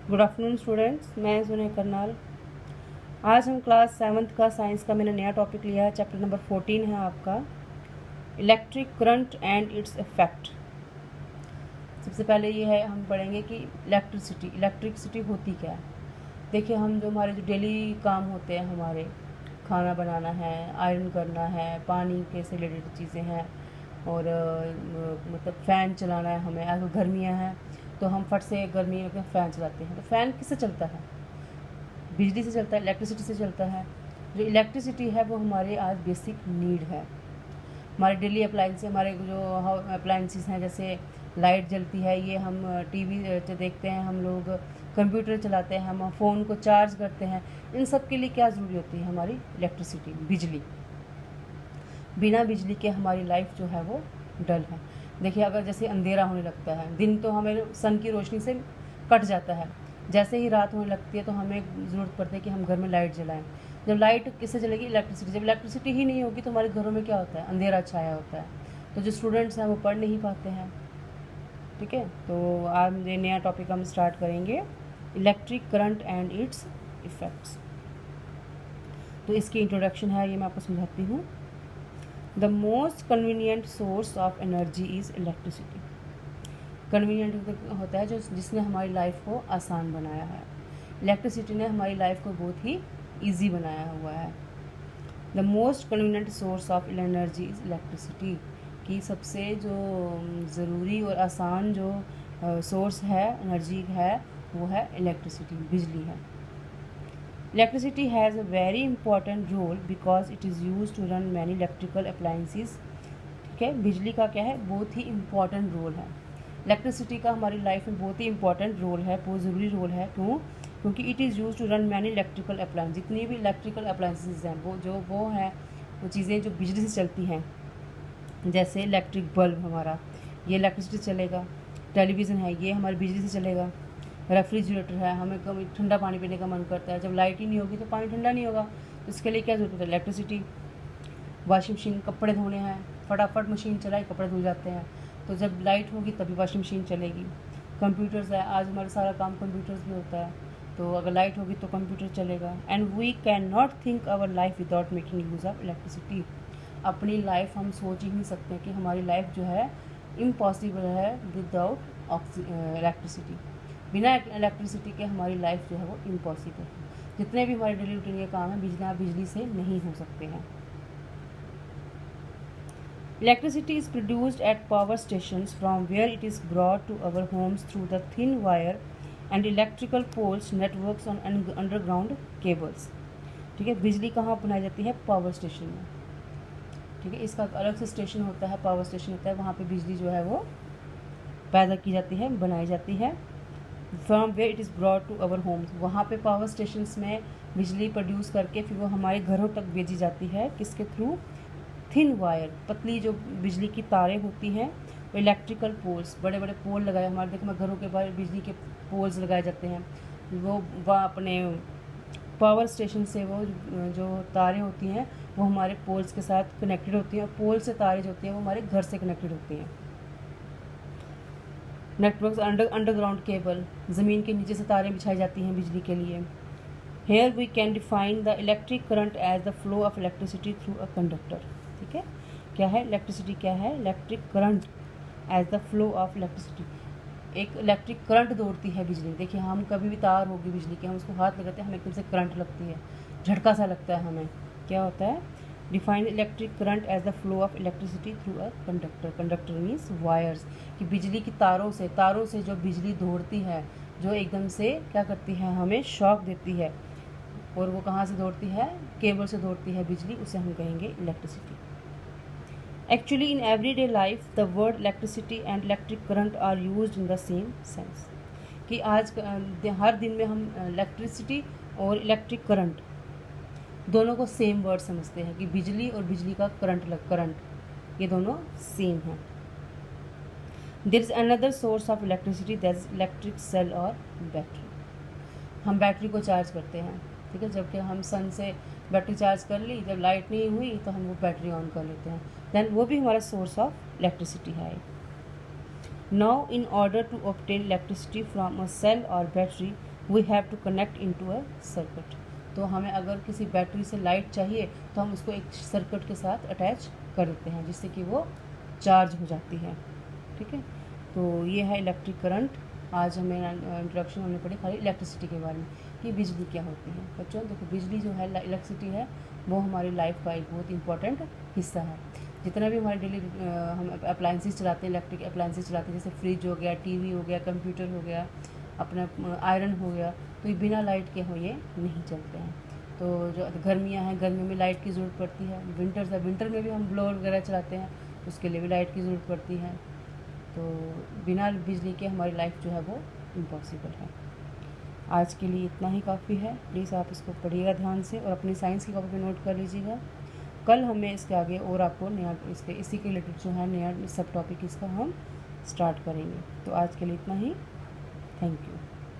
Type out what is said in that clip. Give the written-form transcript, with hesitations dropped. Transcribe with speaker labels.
Speaker 1: Good afternoon students, मैं सुनय करनाल। आज हम क्लास 7th का साइंस का मैंने नया टॉपिक लिया है। चैप्टर नंबर 14 है आपका electric current and its effect. सबसे पहले ये है, हम पढ़ेंगे कि इलेक्ट्रिसिटी होती क्या है। देखिए, हम जो हमारे जो डेली काम होते हैं, हमारे खाना बनाना है, आयरन करना है, पानी के से रिलेटेड चीज़ें हैं, और मतलब फ़ैन चलाना है हमें। अगर गर्मियाँ हैं तो हम फट से गर्मी में फ़ैन चलाते हैं। तो फ़ैन किससे चलता है? बिजली से चलता है, इलेक्ट्रिसिटी से चलता है। जो इलेक्ट्रिसिटी है वो हमारे आज बेसिक नीड है। हमारे डेली अप्लाइंस, हमारे जो अप्लाइंसेस हैं, जैसे लाइट जलती है, ये हम टीवी देखते हैं, हम लोग कंप्यूटर चलाते हैं, हम फ़ोन को चार्ज करते हैं। इन सब के लिए क्या ज़रूरी होती है? हमारी इलेक्ट्रिसिटी, बिजली। बिना बिजली के हमारी लाइफ जो है वो डल है। देखिए, अगर जैसे अंधेरा होने लगता है, दिन तो हमें सन की रोशनी से कट जाता है, जैसे ही रात होने लगती है तो हमें ज़रूरत पड़ती है कि हम घर में लाइट जलाएं। जब लाइट किससे चलेगी? इलेक्ट्रिसिटी। जब इलेक्ट्रिसिटी ही नहीं होगी तो हमारे घरों में क्या होता है? अंधेरा छाया होता है। तो जो स्टूडेंट्स हैं वो पढ़ नहीं पाते हैं। ठीक है, तो आज ये नया टॉपिक हम स्टार्ट करेंगे, electric current and it's effects. तो इसकी इंट्रोडक्शन है, ये मैं आपको समझाती हूँ। The most convenient source of energy is electricity. Convenient होता है जो जिसने हमारी लाइफ को आसान बनाया है। इलेक्ट्रिसिटी ने हमारी लाइफ को बहुत ही ईजी बनाया हुआ है। The most convenient source of energy is electricity, की सबसे जो ज़रूरी और आसान जो सोर्स है एनर्जी है वो है इलेक्ट्रिसिटी, बिजली है। Electricity has a very important role because it is used to run many electrical appliances। ठीक है, बिजली का क्या है? बहुत ही इम्पॉर्टेंट रोल है। इलेक्ट्रिसिटी का हमारी लाइफ में बहुत ही इम्पॉर्टेंट रोल है, बहुत ज़रूरी रोल है। क्यों? क्योंकि it is used to run many electrical appliance. जितनी भी इलेक्ट्रिकल अप्लायंसेज हैं वो हैं वो चीज़ें जो बिजली से चलती हैं। जैसे इलेक्ट्रिक बल्ब हमारा, ये इलेक्ट्रिसिटी से चलेगा। टेलीविज़न है, ये हमारी बिजली से चलेगा। रेफ्रिजरेटर है, हमें कभी ठंडा पानी पीने का मन करता है, जब लाइट ही नहीं होगी तो पानी ठंडा नहीं होगा, तो इसके लिए क्या ज़रूरत है? इलेक्ट्रिसिटी। वॉशिंग मशीन, कपड़े धोने हैं, फटाफट मशीन चलाई, कपड़े धुल जाते हैं, तो जब लाइट होगी तभी वॉशिंग मशीन चलेगी। कंप्यूटर्स है, आज हमारा सारा काम कंप्यूटर्स में होता है, तो अगर लाइट होगी तो कंप्यूटर चलेगा। And we can not think our life without making use of electricity. अपनी लाइफ हम सोच ही नहीं सकते कि हमारी लाइफ जो है इम्पॉसिबल है विदाउट इलेक्ट्रिसिटी। बिना इलेक्ट्रिसिटी के हमारी लाइफ जो है वो इम्पॉसिबल है। जितने भी हमारे डेली रूटीन के काम हैं बिजली से नहीं हो सकते हैं। Electricity is produced at power stations from where it is brought to our homes through the thin wire and electrical poles networks on underground cables. ठीक है, बिजली कहाँ बनाई जाती है? पावर स्टेशन में। ठीक है, इसका अलग से स्टेशन होता है, पावर स्टेशन होता है, वहाँ पे बिजली जो है वो पैदा की जाती है, बनाई जाती है। From where it is brought to our homes, वहाँ पे पावर स्टेशंस में बिजली प्रोड्यूस करके फिर वो हमारे घरों तक भेजी जाती है। किसके थ्रू? थिन वायर, पतली जो बिजली की तारें होती हैं। इलेक्ट्रिकल पोल्स, बड़े बड़े पोल लगाए हमारे, देखो मैं घरों के बाहर बिजली के पोल्स लगाए जाते हैं। वो अपने पावर स्टेशन से वो जो तारें होती हैं वो हमारे पोल्स के साथ कनेक्टेड होती हैं, और पोल से तारें जो होती हैं वो हमारे घर से कनेक्टेड होती हैं। नेटवर्क्स, अंडरग्राउंड केबल, ज़मीन के नीचे से तारें बिछाई जाती हैं बिजली के लिए। Here we can define the electric current as the flow of electricity through a conductor. ठीक है, क्या है इलेक्ट्रिसिटी? क्या है electric current? As the flow of electricity, एक इलेक्ट्रिक करंट दौड़ती है बिजली। देखिए, हम कभी भी तार होगी बिजली की, हम उसको हाथ लगाते हैं, हमें एकदम से करंट लगती है, झटका सा लगता है हमें। क्या होता है? Define electric current as the flow of electricity through a conductor. Conductor means wires, कि बिजली की तारों से जो बिजली दौड़ती है, जो एकदम से क्या करती है? हमें शॉक देती है। और वो कहाँ से दौड़ती है? केबल से दौड़ती है बिजली, उसे हम कहेंगे electricity. Actually in everyday life the word electricity and electric current are used in the same sense, कि आज हर दिन में हम इलेक्ट्रिसिटी और इलेक्ट्रिक करंट दोनों को सेम वर्ड समझते हैं, कि बिजली और बिजली का करंट ये दोनों सेम हैं। There is another source of electricity, that is electric cell और बैटरी। हम बैटरी को चार्ज करते हैं। ठीक है, जबकि हम सन से बैटरी चार्ज कर ली, जब लाइट नहीं हुई तो हम वो बैटरी ऑन कर लेते हैं, दैन वो भी हमारा सोर्स ऑफ इलेक्ट्रिसिटी है। Now in order to obtain electricity from a cell और battery, we have to connect into a circuit. तो हमें अगर किसी बैटरी से लाइट चाहिए तो हम उसको एक सर्किट के साथ अटैच कर देते हैं जिससे कि वो चार्ज हो जाती है। ठीक है, तो ये है इलेक्ट्रिक करंट। आज हमें इंट्रोडक्शन हमने पढ़ी खाली इलेक्ट्रिसिटी के बारे में कि बिजली क्या होती है। बच्चों देखो, बिजली जो है, इलेक्ट्रिसिटी है, वो हमारी लाइफ का एक बहुत इंपॉर्टेंट हिस्सा है। जितना भी हमारे डेली हम अप्लाइंसेस चलाते हैं, इलेक्ट्रिक अप्लाइंसेस चलाते हैं, जैसे फ्रिज हो गया, टीवी हो गया, कंप्यूटर हो गया, अपना आयरन हो गया, तो ये बिना लाइट के हो ये नहीं चलते हैं। तो जो गर्मियाँ हैं, गर्मियों में लाइट की ज़रूरत पड़ती है। विंटर्स है, विंटर में भी हम ब्लोअर वगैरह चलाते हैं, उसके लिए भी लाइट की ज़रूरत पड़ती है। तो बिना बिजली के हमारी लाइफ जो है वो इम्पॉसिबल है। आज के लिए इतना ही काफ़ी है। प्लीज़ आप इसको पढ़िएगा ध्यान से और अपनी साइंस की कॉपी पे नोट कर लीजिएगा। कल हमें इसके आगे और आपको नया इसी के रिलेटेड जो है नया सब टॉपिक इसका हम स्टार्ट करेंगे। तो आज के लिए इतना ही। Thank you.